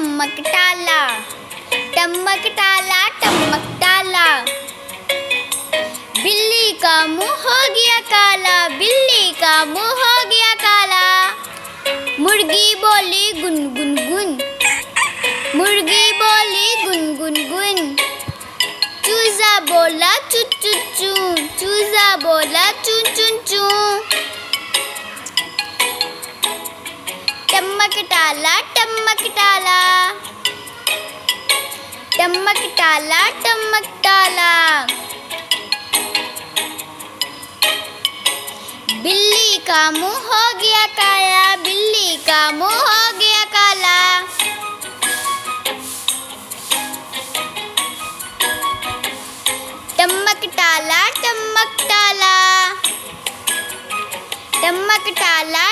टमक टाला, टमक टाला टमक टाला। बिल्ली का मुंह हो गया काला, बिल्ली का मुंह हो गया काला। मुर्गी बोली गुन गुन गुन, मुर्गी बोली गुन गुन गुन। चूजा बोला चू चू चू, चूजा बोला चू चू चू। टमक टाला टमक टाला, टमक टाला टमक टाला। बिल्ली का मुंह हो गया काला, बिल्ली का मुंह हो गया काला। टमक टाला टमक टाला, टमक टाला